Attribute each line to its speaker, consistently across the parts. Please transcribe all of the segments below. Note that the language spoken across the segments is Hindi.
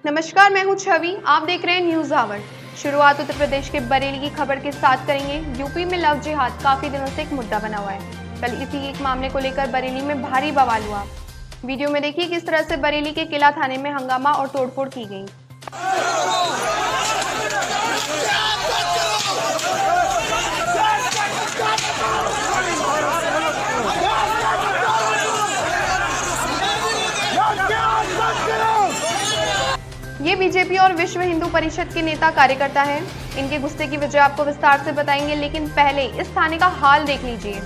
Speaker 1: नमस्कार, मैं हूं छवि। आप देख रहे हैं न्यूज आवर। शुरुआत उत्तर प्रदेश के बरेली की खबर के साथ करेंगे। यूपी में लव जिहाद काफी दिनों से एक मुद्दा बना हुआ है। कल इसी एक मामले को लेकर बरेली में भारी बवाल हुआ। वीडियो में देखिए किस तरह से बरेली के किला थाने में हंगामा और तोड़फोड़ की गई। ये बीजेपी और विश्व हिंदू परिषद के नेता कार्यकर्ता हैं। इनके गुस्से की वजह आपको विस्तार से बताएंगे, लेकिन पहले इस थाने का हाल देख लीजिए।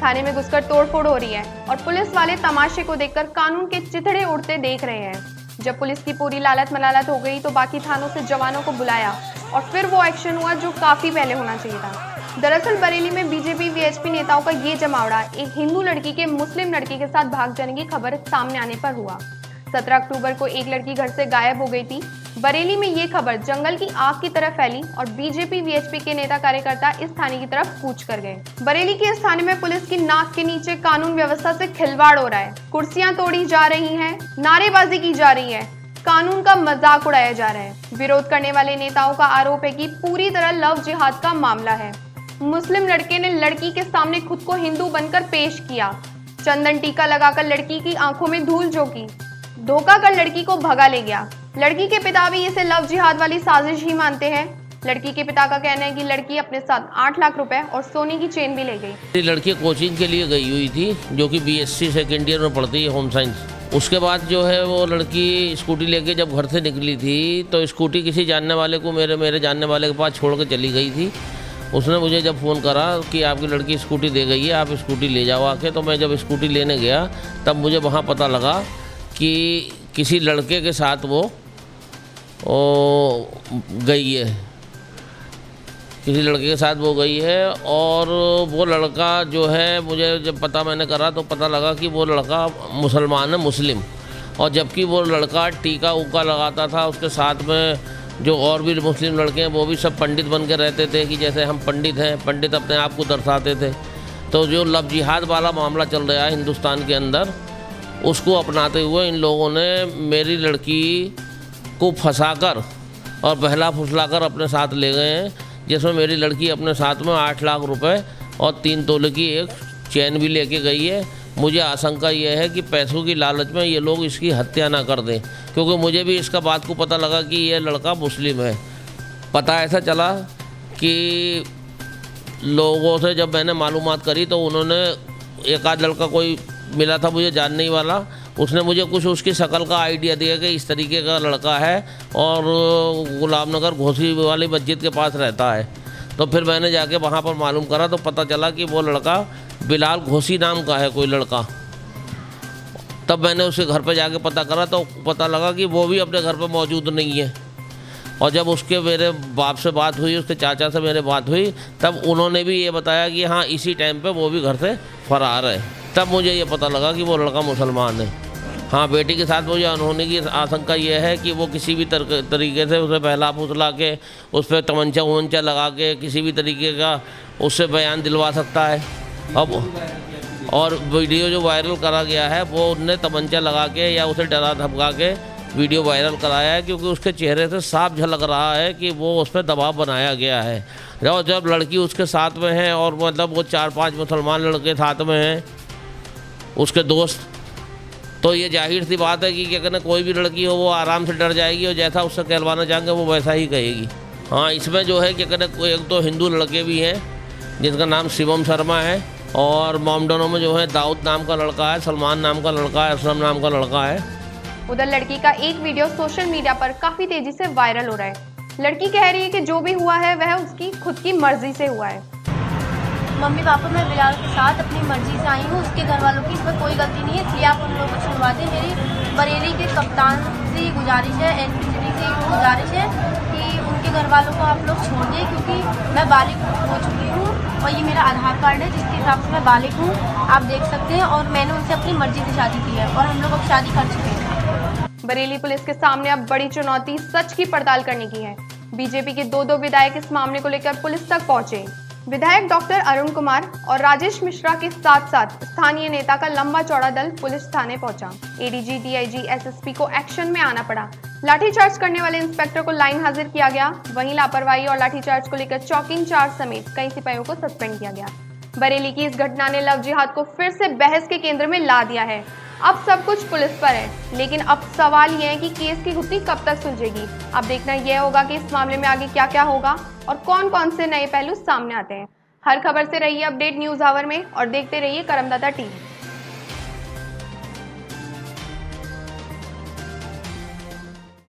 Speaker 1: थाने में घुसकर तोड़फोड़ हो रही है और पुलिस वाले तमाशे को देखकर कानून के चिथड़े उड़ते देख रहे हैं। जब पुलिस की पूरी लालत मलालत हो गई तो बाकी थानों से जवानों को बुलाया और फिर वो एक्शन हुआ जो काफी पहले होना चाहिए था। दरअसल बरेली में बीजेपी वीएचपी नेताओं का ये जमावड़ा एक हिंदू लड़की के मुस्लिम लड़की के साथ भाग जाने की खबर सामने आने पर हुआ। 17 अक्टूबर को एक लड़की घर से गायब हो गई थी। बरेली में ये खबर जंगल की आग की तरह फैली और बीजेपी वीएचपी के नेता कार्यकर्ता इस थाने की तरफ कूच कर गए। बरेली के इस थाने में पुलिस की नाक के नीचे कानून व्यवस्था से खिलवाड़ हो रहा है। कुर्सियां तोड़ी जा रही हैं, नारेबाजी की जा रही है, कानून का मजाक उड़ाया जा रहा है। विरोध करने वाले नेताओं का आरोप है कि पूरी तरह लव जिहाद का मामला है। मुस्लिम लड़के ने लड़की के सामने खुद को हिंदू बनकर पेश किया, चंदन टीका लगाकर लड़की की आंखों में धूल झोंकी, धोखा कर लड़की को भगा ले गया। लड़की के पिता भी इसे लव जिहाद वाली साजिश ही मानते हैं। लड़की के पिता का कहना है कि लड़की अपने साथ 8 लाख रुपए और सोने की चेन भी ले गई।
Speaker 2: लड़की कोचिंग के लिए गई हुई थी, जो कि बीएससी सेकेंड ईयर में पढ़ती है, होम साइंस। उसके बाद जो है वो लड़की स्कूटी लेके जब घर से निकली थी तो स्कूटी किसी जानने वाले को मेरे जानने वाले के पास छोड़ के चली गई थी। उसने मुझे जब फ़ोन करा कि आपकी लड़की स्कूटी दे गई है, आप स्कूटी ले जाओ आके। तो मैं जब स्कूटी लेने गया तब मुझे वहाँ पता लगा कि किसी लड़के के साथ वो गई है, किसी लड़के के साथ वो गई है। और वो लड़का जो है, मुझे जब पता मैंने करा तो पता लगा कि वो लड़का मुसलमान है, मुस्लिम। और जबकि वो लड़का टीका उका लगाता था, उसके साथ में जो और भी मुस्लिम लड़के हैं वो भी सब पंडित बन के रहते थे कि जैसे हम पंडित हैं, पंडित अपने आप को दर्शाते थे। तो जो लव जिहाद वाला मामला चल रहा है हिंदुस्तान के अंदर, उसको अपनाते हुए इन लोगों ने मेरी लड़की को फंसाकर और बहला फुसलाकर अपने साथ ले गए हैं, जिसमें मेरी लड़की अपने साथ में 8 लाख रुपए और 3 तोले की एक चैन भी लेके गई है। मुझे आशंका यह है कि पैसों की लालच में ये लोग इसकी हत्या ना कर दें, क्योंकि मुझे भी इसका बात को पता लगा कि ये लड़का मुस्लिम है। पता ऐसा चला कि लोगों से जब मैंने मालूमात करी तो उन्होंने एक आध लड़का कोई मिला था मुझे जानने ही वाला, उसने मुझे कुछ उसकी शक्ल का आइडिया दिया कि इस तरीके का लड़का है और गुलामनगर घोसी वाली मस्जिद के पास रहता है। तो फिर मैंने जाके वहाँ पर मालूम करा तो पता चला कि वो लड़का बिलाल घोसी नाम का है, कोई लड़का। तब मैंने उसके घर पे जाके पता करा तो पता लगा कि वो भी अपने घर पे मौजूद नहीं है। और जब उसके मेरे बाप से बात हुई, उसके चाचा से मेरे बात हुई, तब उन्होंने भी ये बताया कि हाँ इसी टाइम पे वो भी घर से फरार है। तब मुझे ये पता लगा कि वो लड़का मुसलमान है। हाँ, बेटी के साथ मुझे अनहोनी की आशंका ये है कि वो किसी भी तरीके से उसे बहला फुसला के, उस पर तमंचा वमंचा लगा के किसी भी तरीके का उससे बयान दिलवा सकता है। अब और वीडियो जो वायरल करा गया है वो उनने तमंचा लगा के या उसे डरा धमका के वीडियो वायरल कराया है, क्योंकि उसके चेहरे से साफ झलक रहा है कि वो उस पर दबाव बनाया गया है। जब लड़की उसके साथ में है और मतलब वो 4-5 मुसलमान लड़के साथ में हैं, उसके दोस्त, तो ये जाहिर सी बात है कि क्या कहना, कोई भी लड़की हो वो आराम से डर जाएगी और जैसा उससे कहलवाना चाहेंगे वो वैसा ही कहेगी। हाँ, इसमें जो है क्या कहना, एक तो हिंदू लड़के भी हैं जिनका नाम शिवम शर्मा है, और मोमडनों में जो है दाऊद नाम का लड़का है, सलमान नाम का लड़का है, असलम नाम का लड़का है।
Speaker 1: उधर लड़की का एक वीडियो सोशल मीडिया पर काफी तेजी से वायरल हो रहा है। लड़की कह रही है कि जो भी हुआ है वह उसकी खुद की मर्जी से हुआ है।
Speaker 3: मम्मी पापा मैं बिलाल के साथ अपनी मर्जी से आई हूँ, उसके घर वालों की इसमें कोई गलती नहीं है, इसलिए आप उन लोगों को छुड़वा दें। मेरी बरेली के कप्तान से गुजारिश है, एनपीसीबी से गुजारिश है कि उनके घर वालों को आप लोग छोड़ दें, क्योंकि मैं बालिग हो चुकी हूँ और ये मेरा आधार कार्ड है जिसके हिसाब से मैं बालिग हूँ, आप देख सकते हैं। और मैंने उनसे अपनी मर्जी से शादी की है और हम लोग अब शादी कर चुके हैं।
Speaker 1: बरेली पुलिस के सामने अब बड़ी चुनौती सच की पड़ताल करने की है। बीजेपी के 2 विधायक इस मामले को लेकर पुलिस तक पहुंचे। विधायक डॉक्टर अरुण कुमार और राजेश मिश्रा के साथ साथ स्थानीय नेता का लंबा चौड़ा दल पुलिस थाने पहुंचा। एडीजी, डीआईजी, एसएसपी को एक्शन में आना पड़ा। लाठीचार्ज करने वाले इंस्पेक्टर को लाइन हाजिर किया गया। वहीं लापरवाही और लाठीचार्ज को लेकर चौकी इंचार्ज समेत कई सिपाहियों को सस्पेंड किया गया। बरेली की इस घटना ने लव जिहाद को फिर से बहस के केंद्र में ला दिया है। अब सब कुछ पुलिस पर है, लेकिन अब सवाल यह है कि केस की गुत्थी कब तक सुलझेगी। अब देखना यह होगा कि इस मामले में आगे क्या क्या होगा और कौन कौन से नए पहलू सामने आते हैं। हर खबर से रहिए अपडेट न्यूज आवर में और देखते रहिए करमदाता टीवी।